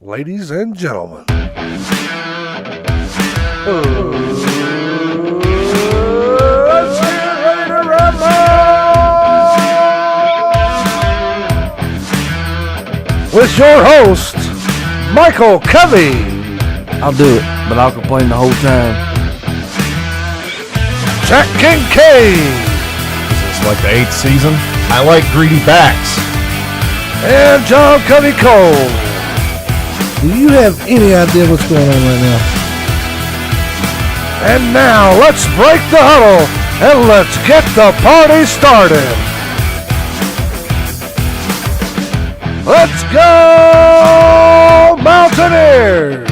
ladies and gentlemen. Let's get ready to rumble! With your host, Michael Covey. I'll do it, but I'll complain the whole time. Jack Kincaid. It's like the 8th season. I like greedy backs. And John Covey Cole. Do you have any idea what's going on right now? And now let's break the huddle and let's get the party started. Let's go Mountaineers!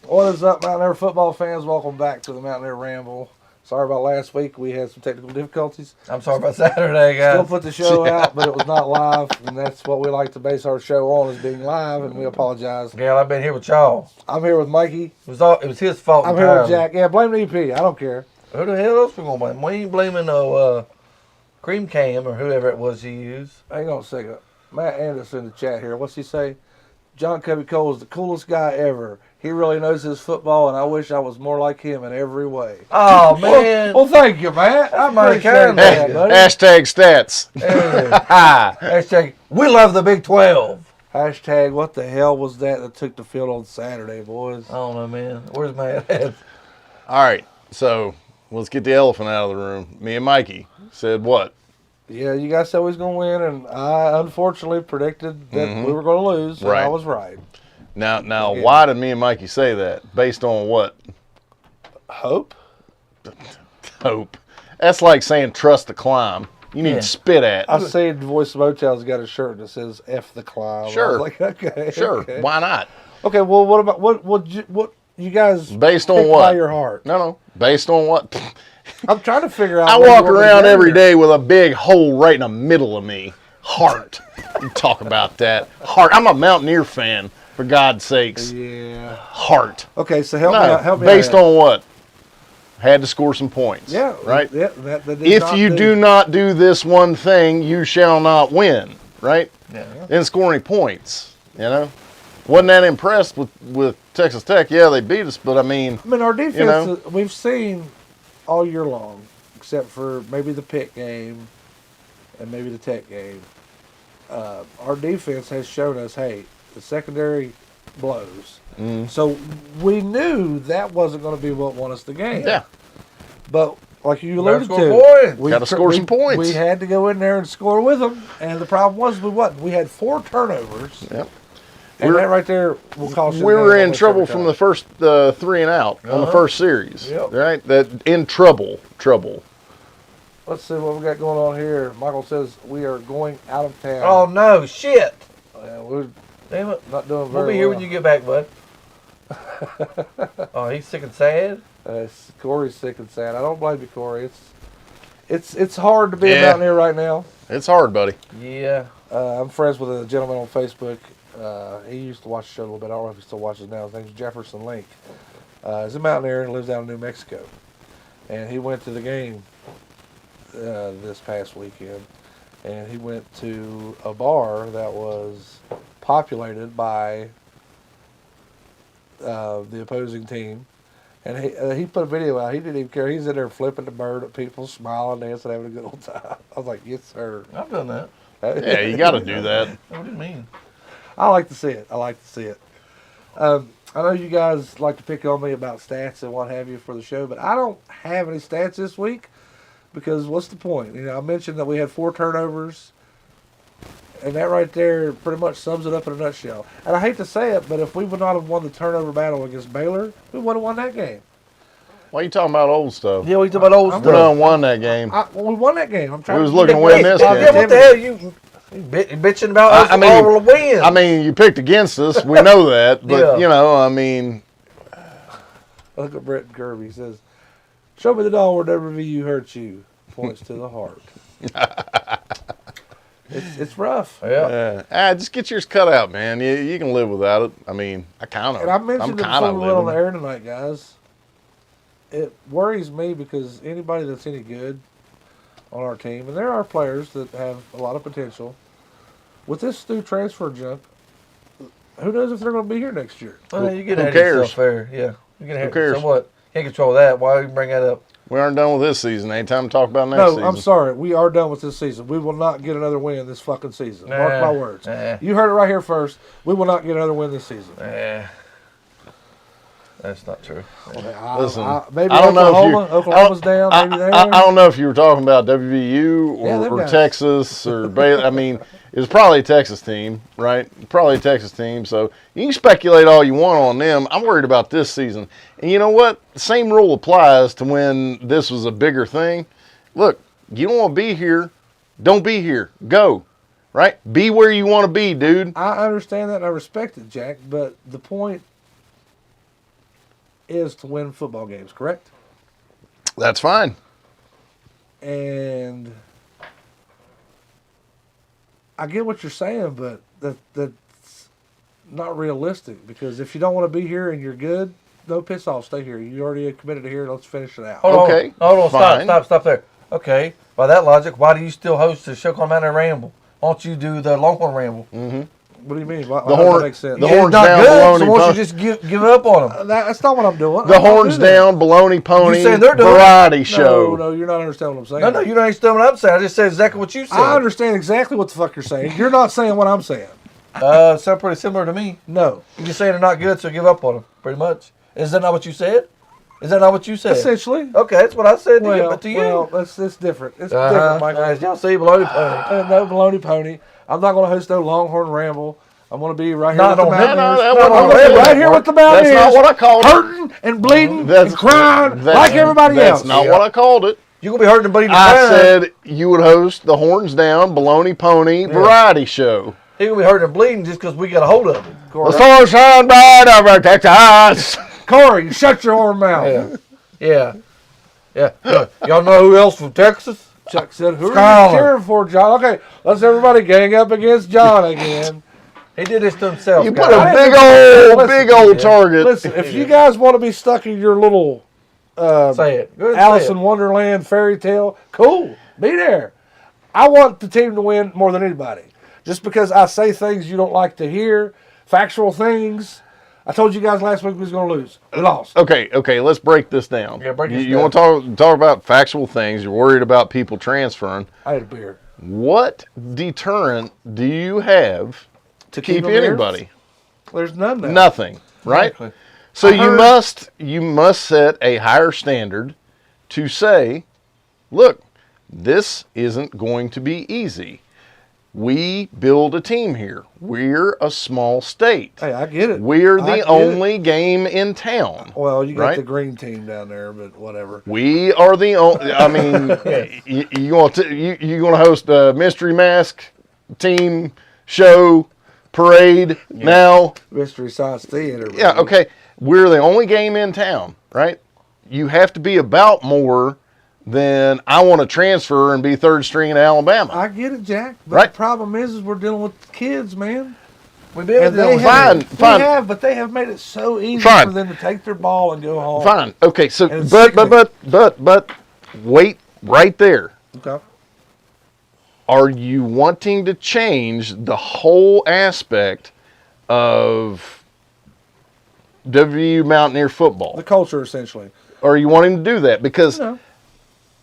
What is up, Mountaineer football fans? Welcome back to the Mountaineer Ramble. Sorry about last week. We had some technical difficulties. I'm sorry about Saturday, guys. Still put the show out, but it was not live, and that's what we like to base our show on, is being live, and we apologize. Gail, I've been here with y'all. I'm here with Mikey. It was his fault. I'm here with Jack. Yeah, blame the EP. I don't care. Who the hell else we gonna blame? We ain't blaming no Cream Cam or whoever it was you used. Hang on a second. Matt Anderson in the chat here. What's he say? John Covey Cole is the coolest guy ever. He really knows his football, and I wish I was more like him in every way. Oh, man. Well, thank you, Matt. I appreciate kind that, of buddy. Hashtag stats. Hashtag, we love the Big 12. Hashtag, what the hell was that took the field on Saturday, boys? I don't know, man. Where's Matt at? All right, so let's get the elephant out of the room. Me and Mikey said what? Yeah, you guys said we was going to win, and I unfortunately predicted that we were going to lose, and Right. I was right. Now, why did me and Mikey say that? Based on what? Hope? Hope. That's like saying trust the climb. You need to spit at. I see Voice of Motel's got a shirt that says F the climb. Sure. I was like, okay. Sure. Okay. Why not? Okay, well, what about, what you guys Based on pick what? by your heart? No. Based on what? I'm trying to figure out. I what walk you want me to around do every here. day with a big hole right in the middle of me. Heart. You talk about that. Heart. I'm a Mountaineer fan, for God's sakes. Yeah. Heart. Okay, so help me No, out. Help me based out. on what? Had to score some points. Yeah. Right? Yeah, that did If not you do not do this one thing, you shall not win. Right? Yeah. Didn't score any points. You know? Wasn't that impressed with Texas Tech. Yeah, they beat us, but I mean, our defense, you know? we've seen all year long, except for maybe the Pitt game and maybe the Tech game. Our defense has shown us, hey, the secondary blows. So we knew that wasn't going to be what won us the game. yeah. But like you Gotta alluded score to, points. Gotta score some points. We had to go in there and score with them, and the problem was we had 4 turnovers. Yep. And that right there will cost you. We were in trouble from the first 3 and out on the first series. Yep. Right? That in trouble. Let's see what we got going on here. Michael says we are going out of town. Oh, no. Shit. We're Damn it. not doing very We'll well. be here when you get back, bud. Oh, he's sick and sad? Corey's sick and sad. I don't blame you, Corey. It's hard to be Yeah. a Mountaineer right now. It's hard, buddy. Yeah. I'm friends with a gentleman on Facebook. He used to watch the show a little bit. I don't know if he still watches now. His name's Jefferson Link. He's a Mountaineer and lives down in New Mexico. And he went to the game this past weekend. And he went to a bar that was populated by the opposing team. And he put a video out. He didn't even care. He's in there flipping the bird at people, smiling, dancing, having a good old time. I was like, yes, sir. I've done that. Yeah, you got to do that. What do you mean? I like to see it. I know you guys like to pick on me about stats and what have you for the show, but I don't have any stats this week because what's the point? You know, I mentioned that we had 4 turnovers, and that right there pretty much sums it up in a nutshell. And I hate to say it, but if we would not have won the turnover battle against Baylor, we would have won that game. Why are you talking about old stuff? Yeah, we talking about old We stuff. done won that game. We won that game. I'm trying. We was to looking to win this game. Yeah, what the hell? You bitching about us I mean- all the wins. I mean, you picked against us. We know that. But, Yeah. you know, I mean, Look at Brett Kirby. He says, "Show me the doll where WVU hurt you." Points to the heart. It's rough. Yeah. just get yours cut out, man. You can live without it. I mean, I kind of. And I mentioned it before we went on the air tonight, guys. it worries me because anybody that's any good on our team, and there are players that have a lot of potential, with this new transfer junk, who knows if they're going to be here next year? Well, you get Who ahead of cares? yourself there. Yeah. You get ahead. Who cares? So what? Can't control that. Why even bring that up? We aren't done with this season. Ain't time to talk about next No, season. I'm sorry. We are done with this season. We will not get another win this fucking season. Mark Nah, my words. nah. You heard it right here first. We will not get another win this season. That's not true. Listen, maybe I don't know if you- Oklahoma's down. Maybe there. I don't know if you were talking about WVU Yeah, them or guys. Texas or Baylor. I mean, it was probably a Texas team, right? Probably a Texas team. So you can speculate all you want on them. I'm worried about this season. And you know what? The same rule applies to when this was a bigger thing. Look, you don't want to be here. Don't be here. Go. Right? Be where you want to be, dude. I understand that and I respect it, Jack, but the point is to win football games, correct? That's fine. And I get what you're saying, but that's not realistic because if you don't want to be here and you're good, no piss off, stay here. You already committed to here, let's finish it out. Okay, Hold on. fine. Stop there. Okay. By that logic, why do you still host the Show Called Mountain Ramble? Why don't you do the Longhorn Ramble? What do you mean? Why The does horn- that make sense? the Yeah, horns it's not down, good, baloney so why don't pony. you just give up on them? That's not what I'm doing. The I'm not horns doing that. down, baloney pony, saying they're doing it? variety show. No, you're not understanding what I'm saying. No, you don't understand what I'm saying. I just said exactly what you said. I understand exactly what the fuck you're saying. You're not saying what I'm saying. Sound pretty similar to me. No. You're just saying they're not good, so give up on them, pretty much. Is that not what you said? Is that not what you said? Essentially. Okay, that's what I said to you, Well, but to you. well, it's different. It's different, Michael. As y'all see, baloney pony. No baloney pony. I'm not going to host no Longhorn Ramble. I'm going to be right here No, with the no, Mountaineers. that I'm wasn't going to what be I right said, here Mark. with the Mountaineers. That's not what I called it. Hurting and bleeding That's- and crying That's- like everybody That's else. not what I called it. You're going to be hurting and bleeding. I said you would host the Horns Down, Baloney Pony variety show. He's going to be hurting and bleeding just because we got a hold of him. The sunshine bright over Texas. Corey, shut your whore mouth. Yeah. Y'all know who else from Texas? Chuck said, who are Skyler. you cheering for, John? Okay, let's everybody gang up against John again. He did this to himself. You guys. put a big old target. Listen, if you guys want to be stuck in your little Say it. Go ahead and Alice say in it. Wonderland fairy tale, cool, be there. I want the team to win more than anybody. Just because I say things you don't like to hear, factual things. I told you guys last week we was going to lose. We lost. Okay, let's break this down. Yeah, break this You down. want to talk about factual things. You're worried about people transferring. I had a beer. What deterrent do you have to keep them here? anybody? There's none now. Nothing, right? Exactly. So I heard- you must set a higher standard to say, look, this isn't going to be easy. We build a team here. We're a small state. Hey, I get it. We're I the get only game in town. it. Well, you got right? the green team down there, but whatever. We are the only. I mean, you want to host a mystery mask team show parade now? Mystery Science Theater. Yeah, baby. okay. We're the only game in town, right? You have to be about more than I want to transfer and be third string in Alabama. I get it, Jack. But Right. the problem is we're dealing with kids, man. We've been And dealing they with Fine, have, fine. We have, but they have made it so easy Fine. for them to take their ball and go home. Fine. Okay, so And it's but wait right there. Okay. Are you wanting to change the whole aspect of WVU Mountaineer football? The culture, essentially. Or are you wanting to do that? Because No.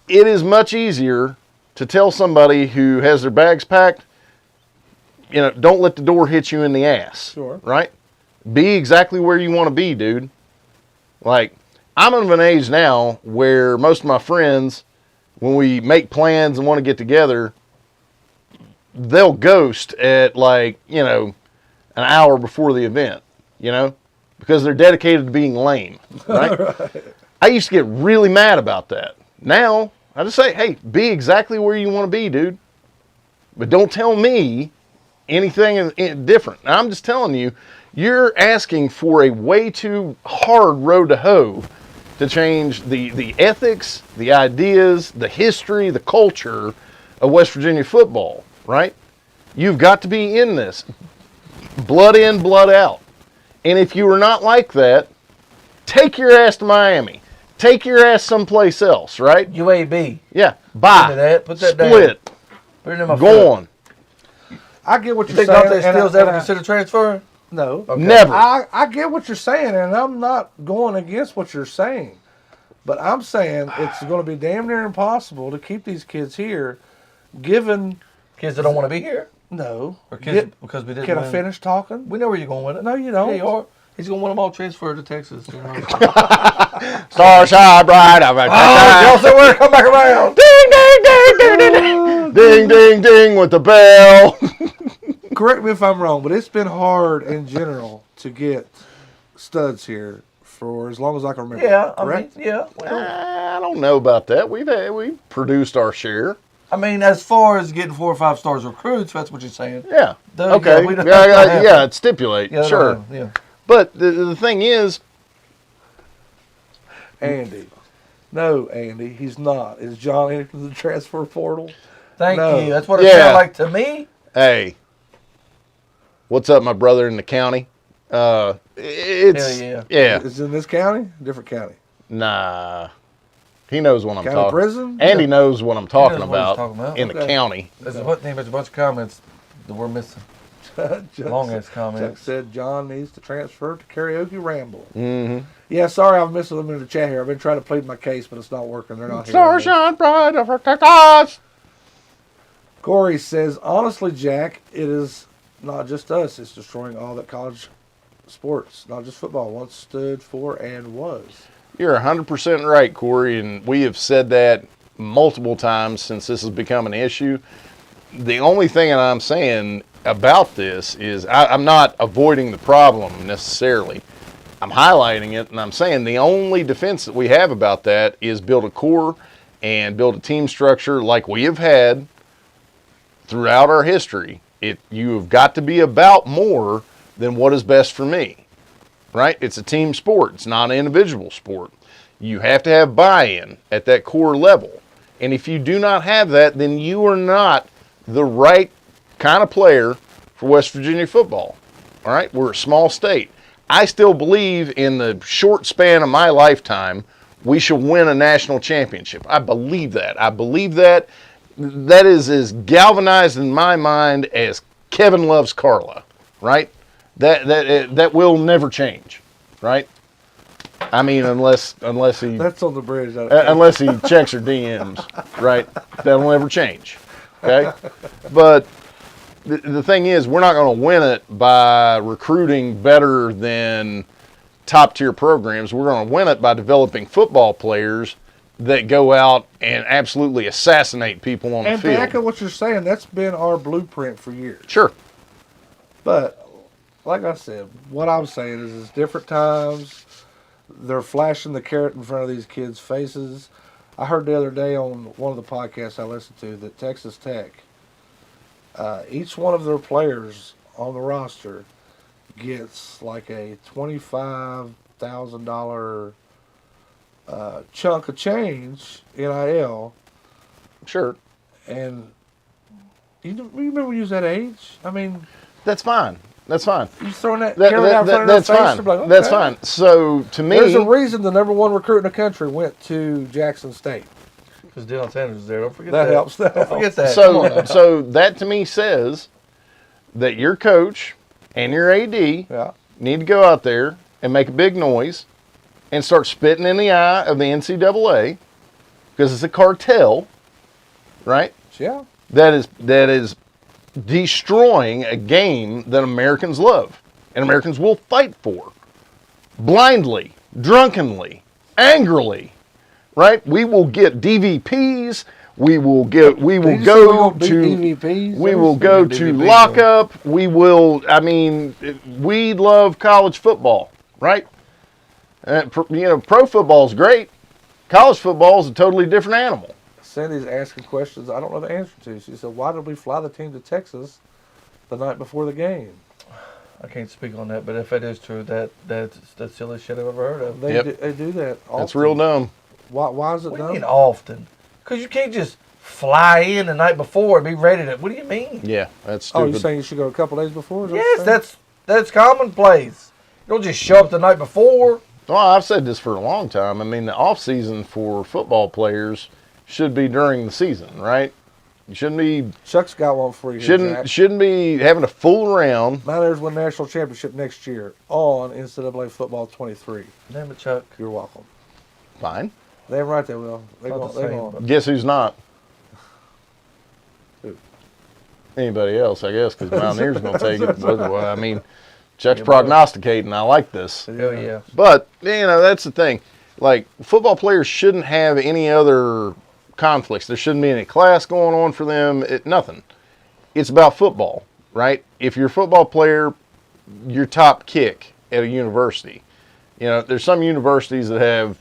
it is much easier to tell somebody who has their bags packed, don't let the door hit you in the ass. Sure. Right? Be exactly where you want to be, dude. Like, I'm of an age now where most of my friends, when we make plans and want to get together, they'll ghost at an hour before the event, because they're dedicated to being lame, right? I used to get really mad about that. Now, I just say, hey, be exactly where you want to be, dude. But don't tell me anything different. I'm just telling you, you're asking for a way too hard road to hoe to change the ethics, the ideas, the history, the culture of West Virginia football, right? You've got to be in this. Blood in, blood out. And if you are not like that, take your ass to Miami. take your ass someplace else, right? UAB. Yeah, buy, Into that. Put that split, Put it in my go foot. on. I get what You you're think saying. Dante and Steele's ever considered transferring? No. Okay. Never. I get what you're saying, and I'm not going against what you're saying. But I'm saying it's going to be damn near impossible to keep these kids here, given... Kids that don't want to be here? No. Or kids because we didn't Can I win? finish talking? We know where you're going with it. No, you don't. Yeah, you are. He's going to want them all transferred to Texas. You know? Star shine bright. Y'all somewhere, come back around. Ding, ding, ding, ding, ding, ding. Ding, ding, ding with the bell. Correct me if I'm wrong, but it's been hard in general to get studs here for as long as I can remember. Yeah, correct? Well, I don't know about that. We've produced our share. as far as getting 4 or 5 stars recruits, that's what you're saying. Yeah. Though, Okay. yeah, we don't- Yeah, it's stipulate. Yeah, Sure. Yeah. But the thing is, Andy. No, Andy, he's not. Is John into the transfer portal? Thank No. you. That's what it Yeah. sounded like to me. hey, what's up, my brother in the county? It's Hell yeah. Is it in this county? Different county. Nah. He knows what I'm County talking. prison? Andy knows what I'm talking knows what he's about, talking about. in the Okay. county. There's a bunch of comments that we're missing. Long-ass comments. Chuck said John needs to transfer to Karaoke Ramble. Mm-hmm. Yeah, sorry I've missed them in the chat here. I've been trying to plead my case, but it's not working. They're not Star here. shine bright over Texas. Corey says, honestly, Jack, it is not just us. It's destroying all that college sports, not just football, once stood for and was. You're 100% right, Corey, and we have said that multiple times since this has become an issue. The only thing that I'm saying about this is I'm not avoiding the problem necessarily. I'm highlighting it, and I'm saying the only defense that we have about that is build a core and build a team structure like we have had throughout our history. You have got to be about more than what is best for me, right? It's a team sport. It's not an individual sport. You have to have buy-in at that core level. And if you do not have that, then you are not the right kind of player for West Virginia football. All right? We're a small state. I still believe in the short span of my lifetime, we shall win a national championship. I believe that. I believe that. That is as galvanized in my mind as Kevin loves Carla, right? That will never change, right? I mean, unless he That's on the bridge. unless he checks her DMs, right? That'll never change, okay? But the thing is, we're not going to win it by recruiting better than top-tier programs. We're going to win it by developing football players that go out and absolutely assassinate people on the And to field. echo what you're saying, that's been our blueprint for years. Sure. But, like I said, what I'm saying is it's different times. They're flashing the carrot in front of these kids' faces. I heard the other day on one of the podcasts I listened to that Texas Tech, each one of their players on the roster gets like a $25,000 chunk of change, NIL. Sure. And you remember when you was that age? I mean, That's fine. That's fine. you throwing carrot out in front of their That's face. fine. they're like, That's okay. fine. So to me, There's a reason the number one recruit in the country went to Jackson State. Because Deion Sanders is there. Don't forget that. That helps. That Don't forget that. Come on now. so that to me says that your coach and your AD Yeah. need to go out there and make a big noise and start spitting in the eye of the NCAA because it's a cartel, right? Yeah. That is destroying a game that Americans love and Americans will fight for blindly, drunkenly, angrily, right? We will get DVPs. We will go to lockup. We will. I mean, we love college football, right? Pro football is great. College football is a totally different animal. Cindy's asking questions I don't know the answer to. She said, "Why did we fly the team to Texas the night before the game?" I can't speak on that, but if that is true, that's the silliest shit I've ever heard of. They Yep. do that. Often. That's real dumb. Why is it What do you done? mean often? Because you can't just fly in the night before and be ready to. What do you mean? Yeah, that's Oh, stupid. you're saying you should go a couple days before? Is that what Yes, you're saying? that's commonplace. You don't just show up the night before. Well, I've said this for a long time. I mean, the off season for football players should be during the season, right? You shouldn't be Chuck's got one for you. Jack. shouldn't be having to fool around. Mountaineers win national championship next year on NCAA football 23. Damn it, Chuck. You're welcome. Fine. They're right. They will. They Not the going. same. Guess who's not? Who? Anybody else, I guess, because Mountaineers going to take it. Well, I mean, Chuck's Yeah, prognosticating. I like this. Hell yeah. But, that's the thing. Like, football players shouldn't have any other conflicts. There shouldn't be any class going on for them. Nothing. It's about football, right? If you're a football player, your top kick at a university. There's some universities that have,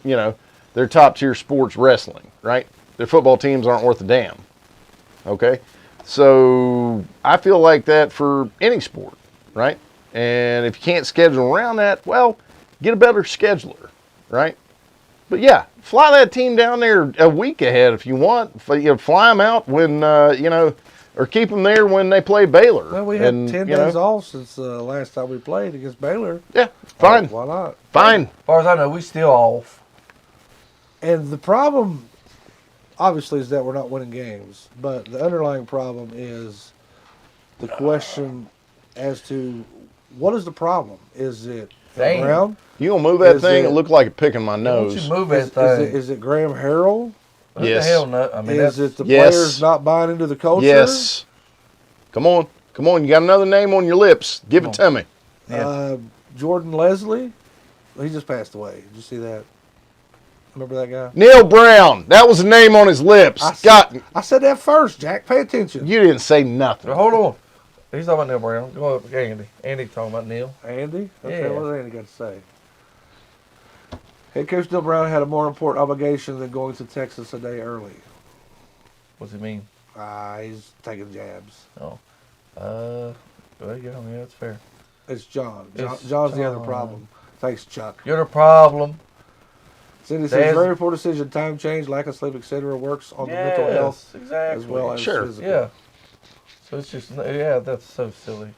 their top tier sports wrestling, right? Their football teams aren't worth a damn. Okay? So I feel like that for any sport, right? And if you can't schedule around that, well, get a better scheduler, right? But yeah, fly that team down there a week ahead if you want. Fly them out when, or keep them there when they play Baylor. Well, we had 10 days off since the last time we played against Baylor. Yeah, fine. Why not? Fine. As far as I know, we still off. And the problem, obviously, is that we're not winning games. But the underlying problem is the question as to what is the problem? Is it Dang. Brown? You gonna move that Is thing? it- It looked like it picking my Don't nose. you move that Is thing. it Graham Harrell? Who Yes. the hell no? I mean, Is that's, it the Yes. players not buying into the culture? Yes. Come on. You got another name on your lips. Give it to me. Yeah. Jordan Leslie? He just passed away. Did you see that? Remember that guy? Neil Brown. That was a name on his lips. I said that first, Jack. Pay attention. You didn't say nothing. Hold on. He's talking about Neil Brown. Go up, Andy. Andy talking about Neil. Andy? Okay, Yeah. what does Andy got to say? Head coach Neil Brown had a more important obligation than going to Texas a day early. What's he mean? He's taking jabs. Well, yeah, that's fair. It's John. It's John's the other John. problem. Thanks, Chuck. You're the problem. Cindy says, There's- very poor decision, time change, lack of sleep, etc. works on the mental health exactly. as well as Sure. physical. Yeah. So it's just, that's so silly.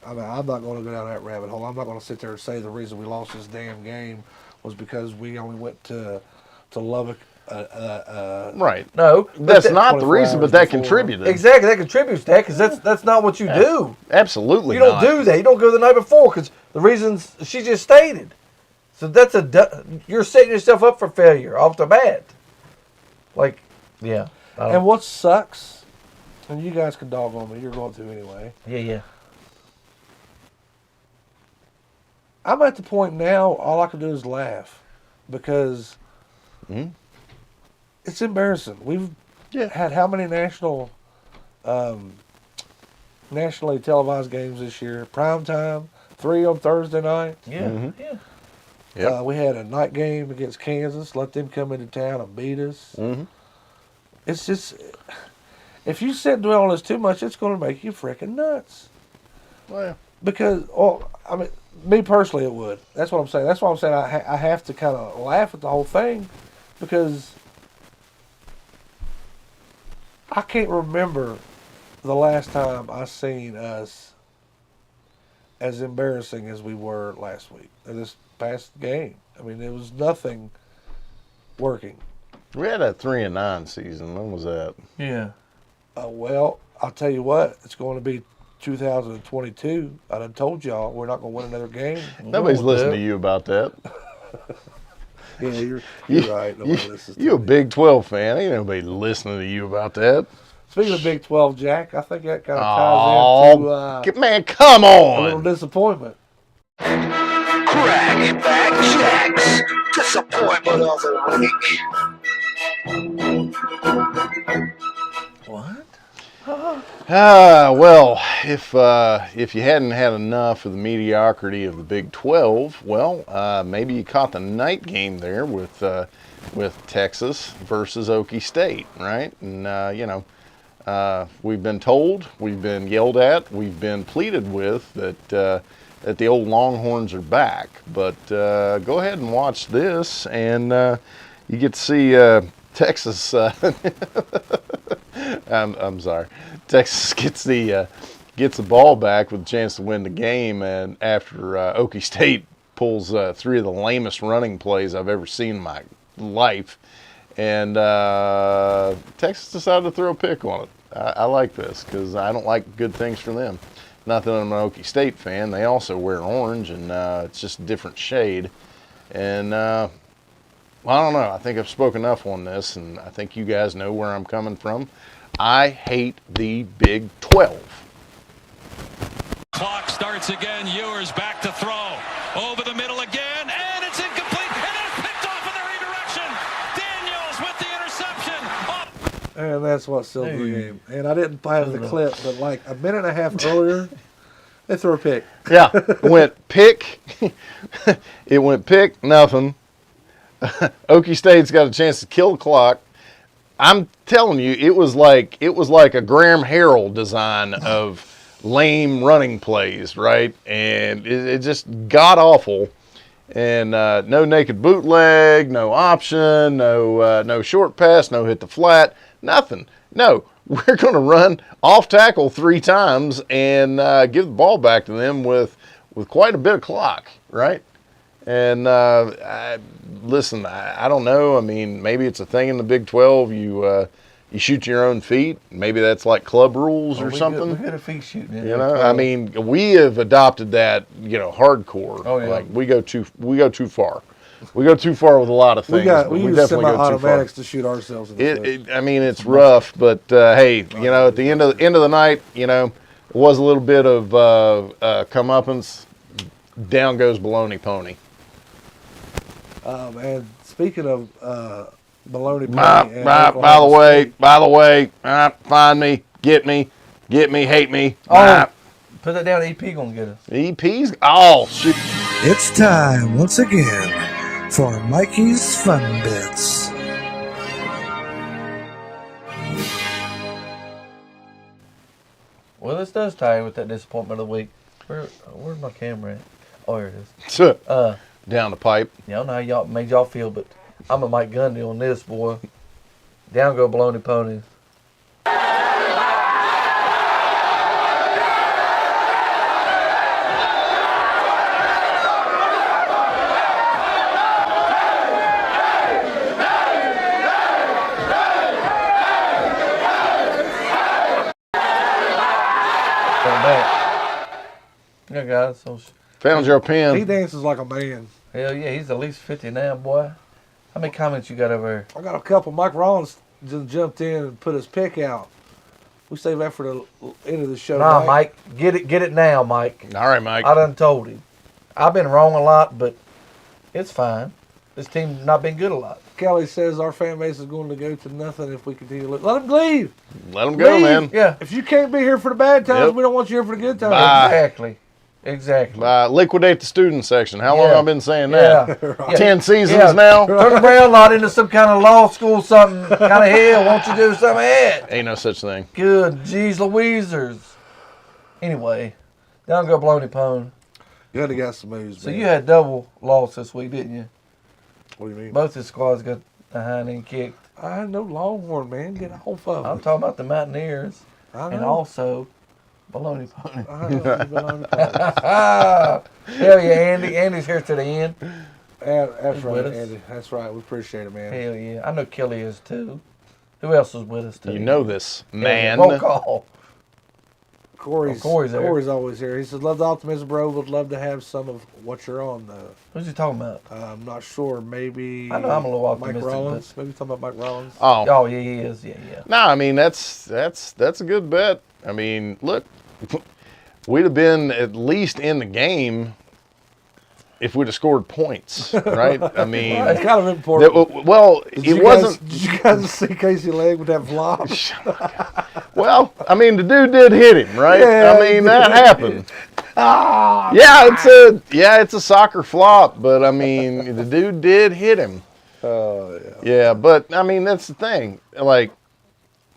I mean, I'm not going to go down that rabbit hole. I'm not going to sit there and say the reason we lost this damn game was because we only went to Lubbock. Right. No, That's that- not the 24 reason, hours but that before. contributed. exactly. That contributes to that because that's not what you do. Absolutely You don't not. do that. You don't go the night before because the reasons she just stated. So you're setting yourself up for failure off the bat. Like, yeah. And what sucks, and you guys can dog on me, you're going to anyway. Yeah. I'm at the point now, all I can do is laugh because it's embarrassing. We've had how many nationally televised games this year? Prime time, 3 on Thursday night. Yeah. Yep. We had a night game against Kansas, let them come into town and beat us. Mhm. It's just, if you sit and dwell on this too much, it's going to make you freaking nuts. Well, Because, I mean, me personally, it would. That's what I'm saying. That's why I'm saying I have to kind of laugh at the whole thing because I can't remember the last time I seen us as embarrassing as we were last week, or this past game. I mean, there was nothing working. we had that 3-9 season. When was that? Yeah. Well, I'll tell you what, it's going to be 2022. I done told y'all we're not going to win another game. Nobody's with listening that. to you about that. Yeah, you're right. Nobody listens to You a me. Big 12 fan. Ain't nobody listening to you about that. Speaking of Big 12, Jack, I think that kind of Oh, ties into man, come a little on. disappointment. Cracking back Jack's disappointment of the week. What? Well, if you hadn't had enough of the mediocrity of the Big 12, well, maybe you caught the night game there with Texas versus Okie State, right? And we've been told, we've been yelled at, we've been pleaded with that the old Longhorns are back. But go ahead and watch this, and you get to see Texas. I'm sorry. Texas gets the gets the ball back with a chance to win the game, and after Okie State pulls 3 of the lamest running plays I've ever seen in my life, and Texas decided to throw a pick on it. I like this because I don't like good things for them. Not that I'm an Okie State fan. They also wear orange, and it's just a different shade. And well, I don't know. I think I've spoken enough on this, and I think you guys know where I'm coming from. I hate the Big 12. Clock starts again. Ewers back to throw. Over the middle again, and it's incomplete. And it's picked off in the redirection. Daniels with the interception. And that's what sealed the game. And I didn't have the clip, but like a minute and a half earlier, they threw a pick. Yeah, it went pick. It went pick, nothing. Okie State's got a chance to kill the clock. I'm telling you, it was like a Graham Harrell design of lame running plays, right? And it just got awful. And no naked bootleg, no option, no short pass, no hit the flat, nothing. No, we're going to run off tackle 3 times and give the ball back to them with quite a bit of clock, right? And listen, I don't know. I mean, maybe it's a thing in the Big 12. You shoot your own feet. Maybe that's like club rules or something. We're good at feet shooting. You know, I mean, we have adopted that, hardcore. Oh, yeah. Like we go too far. We go too far with a lot of things. We use definitely go too far. semi-automatics to shoot ourselves in the foot. I mean, it's rough, but hey, at the end of the night, it was a little bit of comeuppance. Down goes baloney pony. And speaking of baloney, by the way, find me, get me, hate me. Oh, put that down. EP gonna get us. EP's shoot. It's time once again for Mikey's Fun Bits. Well, this does tie in with that disappointment of the week. Where's my camera at? Oh, here it is. Down the pipe. Y'all know how y'all made y'all feel, but I'm a Mike Gundy on this, boy. Down go baloney ponies. Going back. Yeah, guys. So Found your he pen. dances like a man. hell yeah, he's at least 50 now, boy. How many comments you got over there? I got a couple. Mike Rollins just jumped in and put his pick out. We save that for the end of the show. Nah, Mike, get it now, Mike. All right, Mike. I done told him. I've been wrong a lot, but it's fine. This team's not been good a lot. Kelly says our fan base is going to go to nothing if we continue to lose. Let them leave. Let them go, Leave. man. Yeah, If you can't be here for the bad times, Yep. we don't want you here for the good times. Bye. exactly. Liquidate the student section. How long Yeah. have I been saying that? Yeah. 10 seasons Yeah. now? Turn the brown lot into some kind of law school, something kind of hell. Won't you do something ahead? Ain't no such thing. Good, geez, Louisers. Anyway, down go baloney pone. You had to got some moves, So man. you had double loss this week, didn't you? What do you mean? Both the squads got a hind end kicked. I had no Longhorn, man. Get off of I'm it. talking about the Mountaineers I and know. also baloney pony. I know. You've been on the phone. Hell yeah, Andy. Andy's here to the end. That's right, with us. Andy. That's right. We appreciate it, man. Hell yeah. I know Kelly is too. Who else is with us too? You know this, Hell yeah. man. Roll call. Corey's there. always here. He says, love the optimism, bro. Would love to have some of what you're on, though. Who's he talking about? I'm not sure. Maybe I know I'm a little Mike optimistic, Rollins. Maybe talking about Mike Rollins. Oh, Oh yeah, he is. Yeah, yeah. no, I mean, that's a good bet. I mean, look, we'd have been at least in the game if we'd have scored points, right? I mean, It's kind of important. it wasn't. Did you guys see Casey Legg with that flop? Well, I mean, the dude did hit him, right? Yeah, I mean, he that happened. It's a soccer flop, but I mean, the dude did hit him. Oh, yeah. Yeah, but I mean, that's the thing. Like,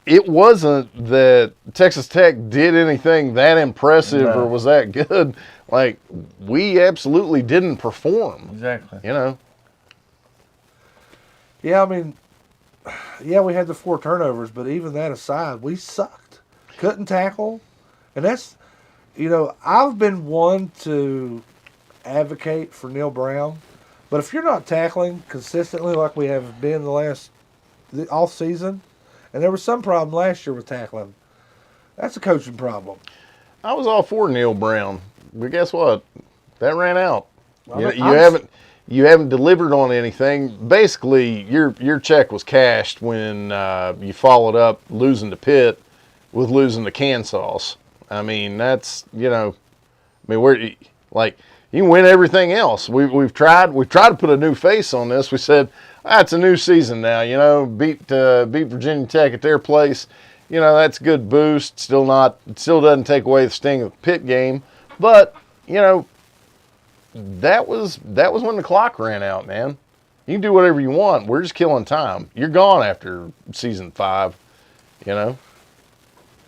it wasn't that Texas Tech did anything that impressive No. or was that good. Like, we absolutely didn't perform. Exactly. You know. Yeah, I mean, yeah, we had the 4 turnovers, but even that aside, we sucked. Couldn't tackle. And that's You know, I've been one to advocate for Neil Brown, but if you're not tackling consistently like we have been the off season, and there was some problem last year with tackling, that's a coaching problem. I was all for Neil Brown, but guess what? That ran out. Well, You haven't delivered on anything. Basically, your check was cashed when you followed up losing to Pitt with losing to Kansas. I mean, that's we're like you can win everything else. We've tried to put a new face on this. We said it's a new season now. Beat Virginia Tech at their place. That's a good boost. Still doesn't take away the sting of the Pitt game, but that was when the clock ran out, man. You can do whatever you want. We're just killing time. You're gone after season 5,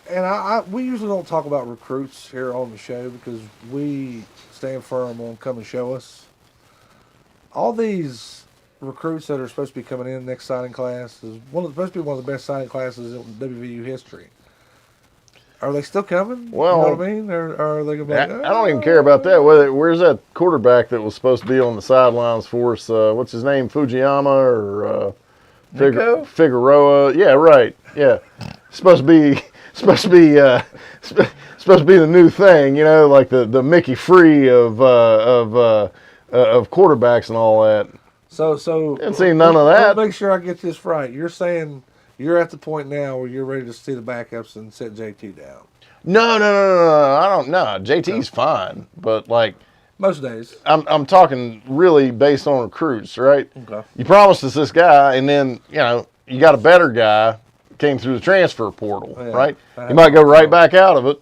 And we usually don't talk about recruits here on the show because we stand firm on come and show us. All these recruits that are supposed to be coming in next signing class is supposed to be one of the best signing classes in WVU history. Are they still coming? Well, you know what I mean? Or are they going to be like, I don't even care about that. Where's that quarterback that was supposed to be on the sidelines for us? What's his name? Fujiyama or Figueroa? Yeah, right. Yeah, supposed to be the new thing. Like the Mickey Free of quarterbacks and all that. So didn't see none of that. Make sure I get this right. You're saying you're at the point now where you're ready to see the backups and set JT down. No. I don't know. JT's fine, but like most days, I'm talking really based on recruits, right? Okay. You promised us this guy, and then you got a better guy came through the transfer portal, right? He might go right back out of it.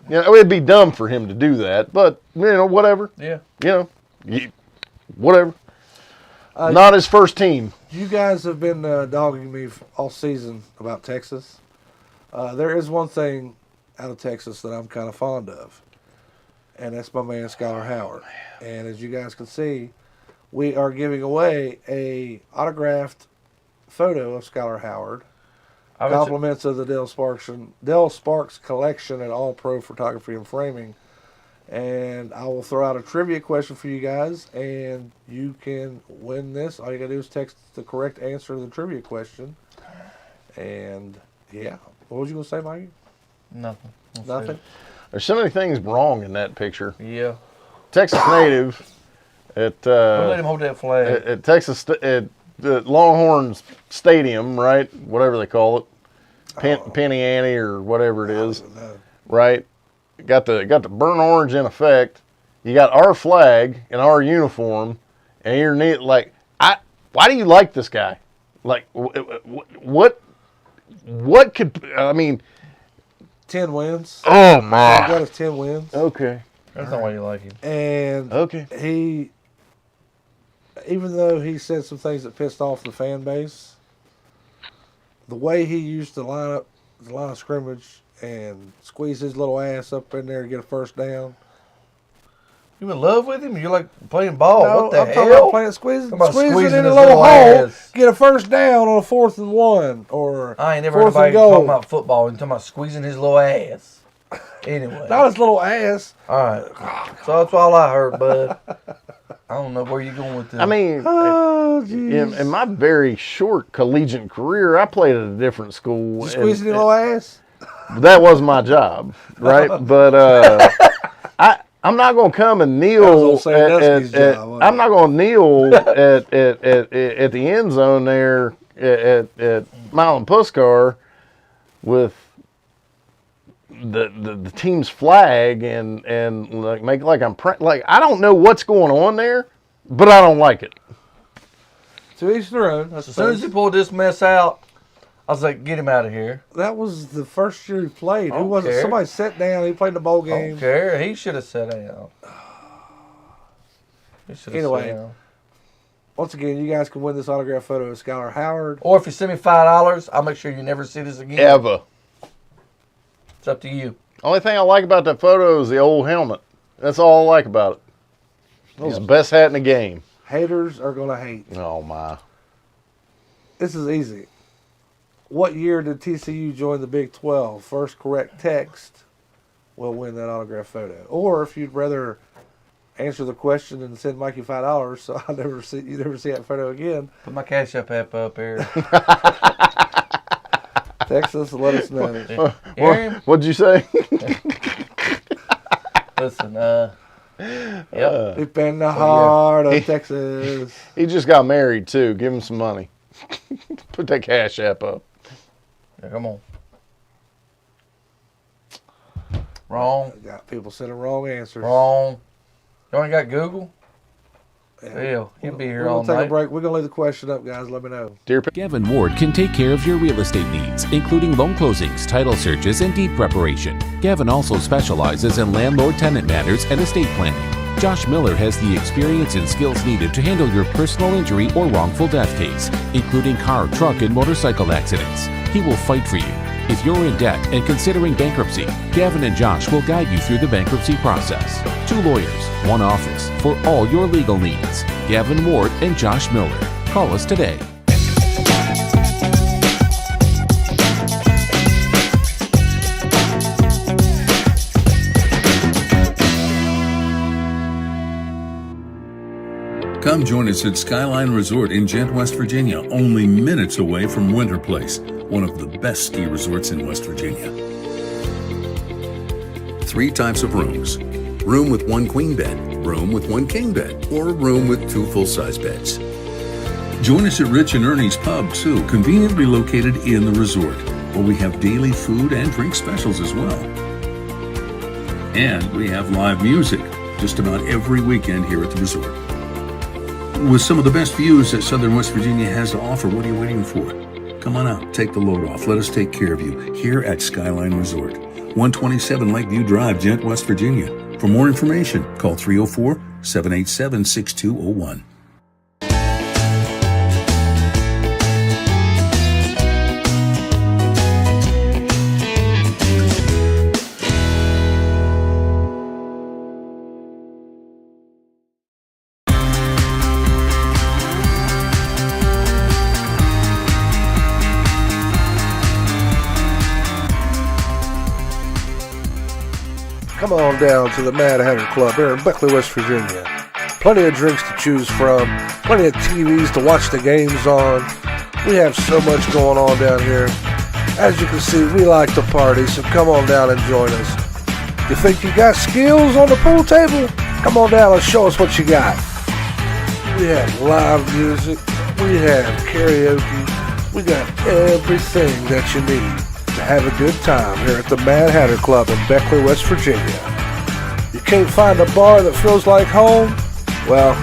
It'd be dumb for him to do that, but whatever. Yeah. Whatever. Not his first team. You guys have been dogging me all season about Texas. There is one thing out of Texas that I'm kind of fond of, and that's my man Skylar Howard. And as you guys can see, we are giving away a autographed photo of Skylar Howard. Compliments of the Dell Sparks collection at All Pro Photography and Framing. And I will throw out a trivia question for you guys, and you can win this. All you gotta do is text the correct answer to the trivia question. And yeah, what was you gonna say, Mikey? Nothing. Nothing. There's so many things wrong in that picture. Yeah. Texas native at let him hold that flag at Texas at the Longhorns Stadium, right? Whatever they call it, Penny Annie or whatever it is, right? Got the burnt orange in effect. You got our flag and our uniform, and you're like, why do you like this guy? Like, what could 10 wins. Oh my! He got us 10 wins. Okay, that's not why you like him. And okay, he, even though he said some things that pissed off the fan base, the way he used the line of scrimmage and squeeze his little ass up in there to get a first down. You in love with him? You're like playing ball. No, What the I'm hell? talking about playing squeezing it in a his little hole, ass. get a first down on a 4th and 1 or I ain't never heard 4th and anybody talking goal. about football and talking about squeezing his little ass. Anyway. Not his little ass. All right. So that's all I heard, bud. I don't know where you're going with this. I mean, Oh, jeez. in my very short collegiate career, I played at a different school. Squeezing your little ass? That was my job, right? But I'm not gonna come and kneel. That was old Sandusky's job, wasn't I'm not gonna kneel at the end zone there at Mile and Puskar with the team's flag and like make like I'm like I don't know what's going on there, but I don't like it. To each their own. as soon as he pulled this mess out, I was like, get him out of here. That was the first year he played. Who was it? care. Somebody sat down. He played in the bowl I game. don't care. He should have sat down. He should have Anyway. sat down. Once again, you guys can win this autograph photo of Skylar Howard. Or if you send me $5, I'll make sure you never see this again. Ever. It's up to you. Only thing I like about that photo is the old helmet. That's all I like about it. It's the best hat in the game. Haters are going to hate. Oh my. This is easy. What year did TCU join the Big 12? First correct text will win that autograph photo. Or if you'd rather answer the question and send Mikey $5, so you never see that photo again. Put my Cash App up here. Text us and let us know. What'd you say? Listen, yep. Deep in the heart of Texas. He just got married too. Give him some money. Put that Cash App up. Yeah, come on. Wrong. Got people sending wrong answers. Wrong. You only got Google? Yeah. Hell, he'll be here We're all going to take night. a break. We're going to leave the question up, guys. Let me know. Gavin Ward can take care of your real estate needs, including loan closings, title searches, and deed preparation. Gavin also specializes in landlord-tenant matters and estate planning. Josh Miller has the experience and skills needed to handle your personal injury or wrongful death case, including car, truck, and motorcycle accidents. He will fight for you. If you're in debt and considering bankruptcy, Gavin and Josh will guide you through the bankruptcy process. 2 lawyers, 1 office for all your legal needs. Gavin Ward and Josh Miller. Call us today. Come join us at Skyline Resort in Gent, West Virginia, only minutes away from Winter Place, one of the best ski resorts in West Virginia. 3 types of rooms. Room with 1 queen bed, room with 1 king bed, or a room with 2 full-size beds. Join us at Rich and Ernie's Pub, too, conveniently located in the resort, where we have daily food and drink specials as well. And we have live music just about every weekend here at the resort. With some of the best views that Southern West Virginia has to offer, what are you waiting for? Come on out, take the load off. Let us take care of you here at Skyline Resort, 127 Lakeview Drive, Gent, West Virginia. For more information, call 304-787-6201. Come on down to the Mad Hatter Club here in Beckley, West Virginia. Plenty of drinks to choose from, plenty of TVs to watch the games on. We have so much going on down here. As you can see, we like to party, so come on down and join us. You think you got skills on the pool table? Come on down and show us what you got. We have live music, we have karaoke, we got everything that you need to have a good time here at the Mad Hatter Club in Beckley, West Virginia. You can't find a bar that feels like home? Well,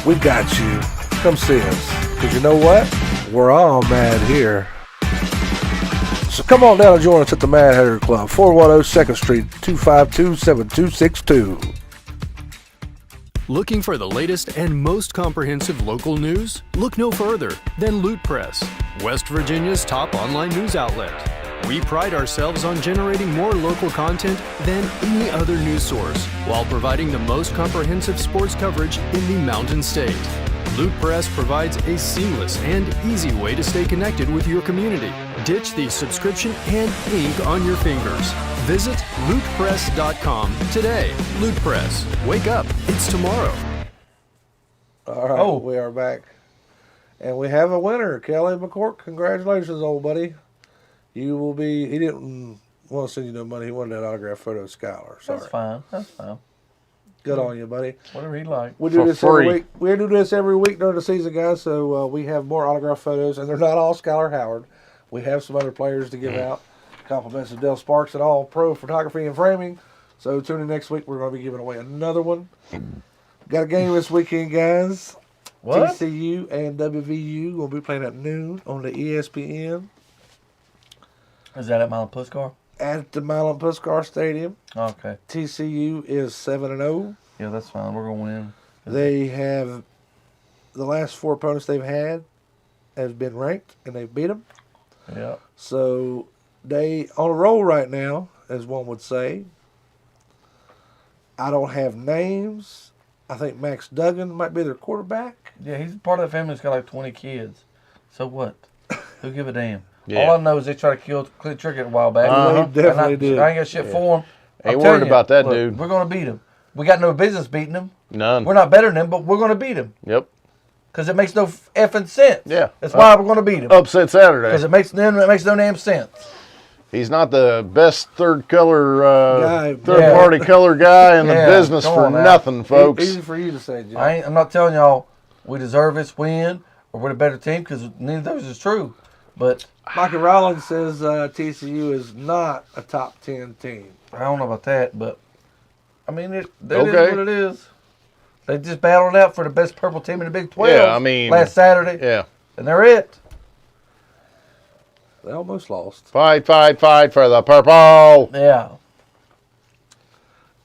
we got you. Come see us. Because you know what? We're all mad here. So come on down and join us at the Mad Hatter Club, 410 2nd Street, 252-7262. Looking for the latest and most comprehensive local news? Look no further than Loot Press, West Virginia's top online news outlet. We pride ourselves on generating more local content than any other news source, while providing the most comprehensive sports coverage in the Mountain State. Loot Press provides a seamless and easy way to stay connected with your community. Ditch the subscription and ink on your fingers. Visit lootpress.com today. Loot Press. Wake up. It's tomorrow. All right, we are back. And we have a winner, Kelly McCourt. Congratulations, old buddy. You will be, he didn't want to send you no money. He wanted that autograph photo of Skylar. Sorry. That's fine. That's fine. Good on you, buddy. Whatever he like. We do this every week. We do this every week during the season, guys. So we have more autograph photos, and they're not all Skylar Howard. We have some other players to give out. Compliments of Dale Sparks and All Pro Photography and Framing. So tune in next week. We're going to be giving away another one. Got a game this weekend, guys. What? TCU and WVU will be playing at noon on the ESPN. Is that at Mile Puskar? At the Milan Puskar Stadium. Okay. TCU is 7-0. Yeah, that's fine. We're going to win. They have, the last 4 opponents they've had has been ranked, and they've beat them. Yeah. So they on a roll right now, as one would say. I don't have names. I think Max Duggan might be their quarterback. Yeah, he's part of the family that's got like 20 kids. So what? Who give a damn? Yeah. All I know is they tried to kill Clint Trickett a while back. They definitely did. I ain't got shit for him. Ain't telling worried you, about that, look, dude. We're going to beat them. We got no business beating them. None. We're not better than them, but we're going to beat them. Yep. Because it makes no effing sense. Yeah. That's why we're going to beat them. Upset Saturday. Because it makes no damn sense. He's not the best third Guy. party color guy in the Yeah, business come for on now. nothing, folks. Easy for you to say, Jim. I'm not telling y'all we deserve this win or we're the better team because neither of those is true. But Mikey Rollins says TCU is not a top 10 team. I don't know about that. But I mean, that Okay. is what it is. They just battled out for the best purple team in the Big 12 Yeah, I mean, last Saturday. Yeah. And they're it. They almost lost. Fight for the purple. Yeah.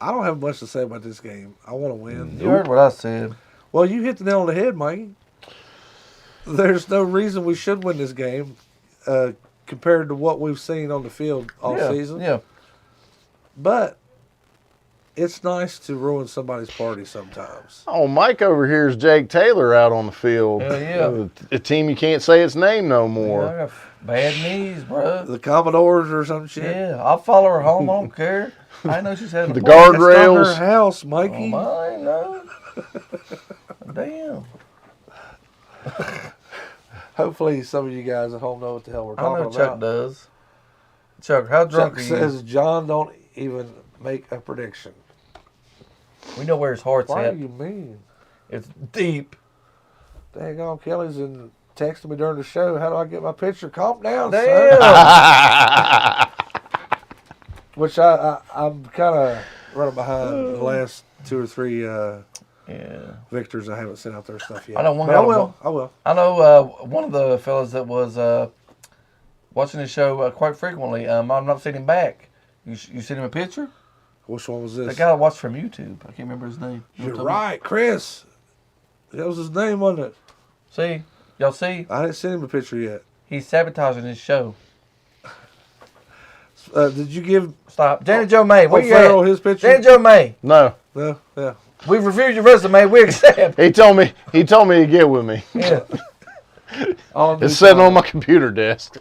I don't have much to say about this game. I want to win. You heard what I said. Well, you hit the nail on the head, Mikey. There's no reason we should win this game compared to what we've seen on the field all season. Yeah. But it's nice to ruin somebody's party sometimes. Oh, Mike over here is Jake Taylor out on the field. Hell yeah. A team you can't say its name no more. I got bad knees, bro. The Commodores or some shit. Yeah, I'll follow her home. I don't care. I know she's having The a guardrails. It's not her house, Oh, Mikey. mine, no. Damn. Hopefully some of you guys at home know what the hell we're I talking know Chuck about. does. Chuck, how drunk Chuck are you? says John don't even make a prediction. We know where his heart's Why at. do you mean? It's deep. Dang on, Kelly's in texting me during the show. How do I get my picture? Calm down, son. Damn. Which I'm kind of running behind the last 2 or 3 victors. I haven't sent out their stuff yet. I know one But guy. I will. I know one of the fellas that was watching the show quite frequently. I've not seen him back. You sent him a picture? Which one was this? The guy I watched from YouTube. I can't remember his name. You're right, Chris. That was his name, wasn't it? See? Y'all see? I didn't send him a picture yet. He's sabotaging his show. Did you give Stop. Janet Joe May, where you Farrell at? his picture? Janet Joe May. No. No, yeah. We've reviewed your resume. We accept. He told me to get with me. Yeah. It's sitting on my computer desk.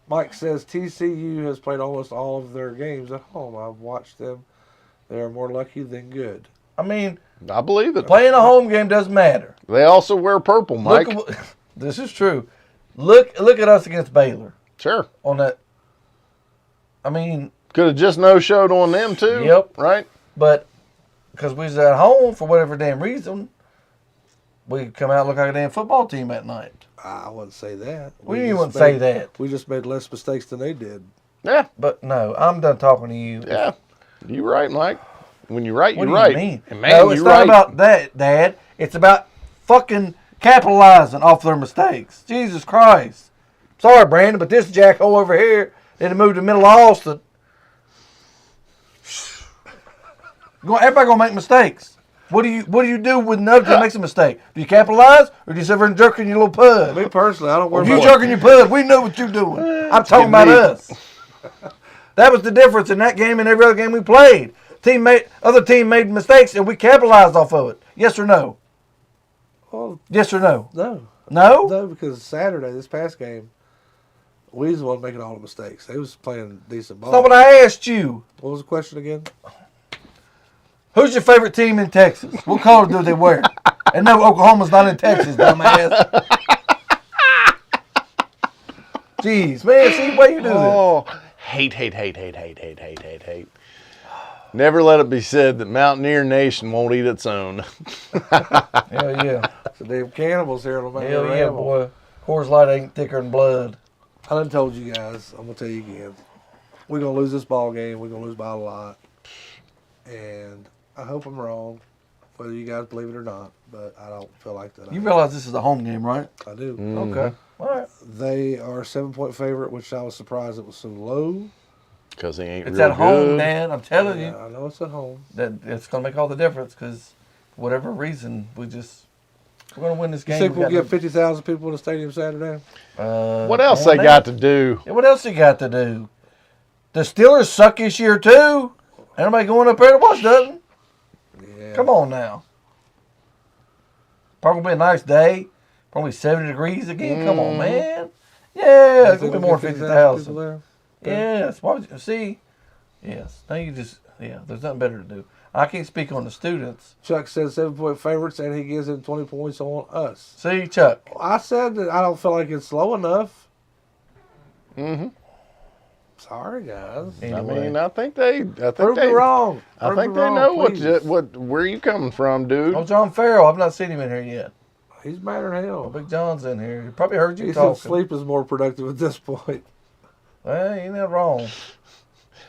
Mike says TCU has played almost all of their games at home. I've watched them. They are more lucky than good. I mean, I believe it. playing a home game doesn't matter. They also wear purple, Mike. This is true. Look at us against Baylor Sure. on that. I mean, Could have just no-showed on them, too. Yep. Right? but because we was at home for whatever damn reason, we come out and look like a damn football team that night. I wouldn't say that. We didn't just even say that. We just made less mistakes than they did. Yeah. But no, I'm done talking to you. Yeah. You're right, Mike. When you're right, What you're do right. you mean? And man, No, it's you're not right. about that, Dad. It's about fucking capitalizing off their mistakes. Jesus Christ. Sorry, Brandon, but this jackhole over here that moved to the middle of Austin. Everybody gonna make mistakes. What do you do when another team makes a mistake? Do you capitalize or do you sit there and jerk in your little pud? Me personally, I don't worry If you about jerking your pud, we know what you're doing. I'm talking about us. That was the difference in that game and every other game we played. Other team made mistakes and we capitalized off of it. Yes or no? Well, Yes or no? no. No? No, because Saturday, this past game, we was the one making all the mistakes. They was playing decent ball. That's not what I asked you. What was the question again? Who's your favorite team in Texas? What color do they wear? And no, Oklahoma's not in Texas, dumbass. Jeez, man, see why you do this. Oh, hate. Never let it be said that Mountaineer Nation won't eat its own. Hell yeah. The damn cannibals here. Hell yeah, boy. Coors Light ain't thicker than blood. I done told you guys. I'm gonna tell you again. We're gonna lose this ball game. We're gonna lose by a lot, and I hope I'm wrong, whether you guys believe it or not. But I don't feel like that. You realize this is a home game, right? I do. Okay. All right. They are a 7-point favorite, which I was surprised it was so low. Because they ain't It's real at home, good. man. I'm telling Yeah, you. I know it's at home. That it's going to make all the difference because for whatever reason, we're going to win this You game. think We we'll got get 50,000 people in the stadium Saturday? What else more they than got that. to do? Yeah, what else you got to do? The Steelers suck this year, too. Ain't nobody going up there to watch nothing. Yeah. Come on now. Probably be a nice day. Probably 70 degrees again. Come on, man. Yeah, it's going to be more than 50,000. people there? Yes. Why would you, see, Yes. Now you just, there's nothing better to do. I can't speak on the students. Chuck said 7-point favorites, and he gives him 20 points on us. See, Chuck. I said that I don't feel like it's low enough. Mm-hmm. Sorry, guys. Anyway. I mean, I think they Prove me wrong. I think they know where you coming from, dude. Oh, John Farrell. I've not seen him in here yet. He's madder than hell. Big John's in here. He probably heard you He said talking. sleep is more productive at this point. Well, you ain't that wrong.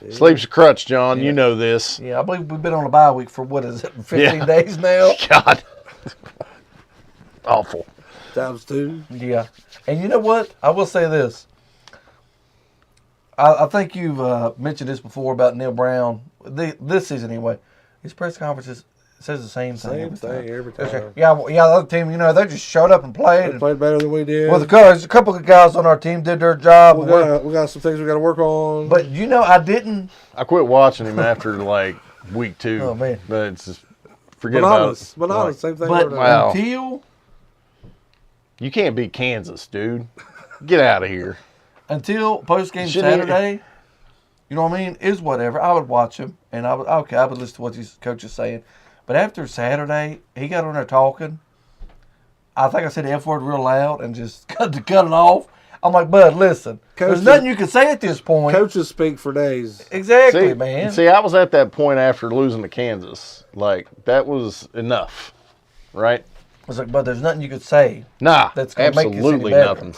Sleep's a crutch, John. You know this. Yeah, I believe we've been on a bye week for, 15 days now? God. Awful. Times 2. Yeah. And you know what? I will say this. I think you've mentioned this before about Neil Brown. This season, anyway. His press conferences says the same thing. Every time. Yeah, the other team, they just showed up and played. They played better than we did. Well, there's a couple of guys on our team did their job. We got some things we got to work on. But, I didn't. I quit watching him after, week 2. Oh, man. But it's just, forget about it. Bananas, same thing. But Wow. until You can't beat Kansas, dude. Get out of here. Post-game Saturday, you know what I mean, is whatever. I would watch him, and I would listen to what these coaches saying. But after Saturday, he got on there talking. I think I said the F word real loud and just cut it off. I'm like, bud, listen. There's nothing you can say at this point. Coaches speak for days. Exactly, man. See, I was at that point after losing to Kansas. That was enough, right? I was like, but there's nothing you could say. Nah, that's gonna make this any absolutely better. nothing.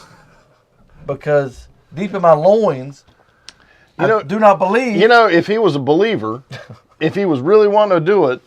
Because deep in my loins, I do not believe. If he was a believer, if he was really wanting to do it,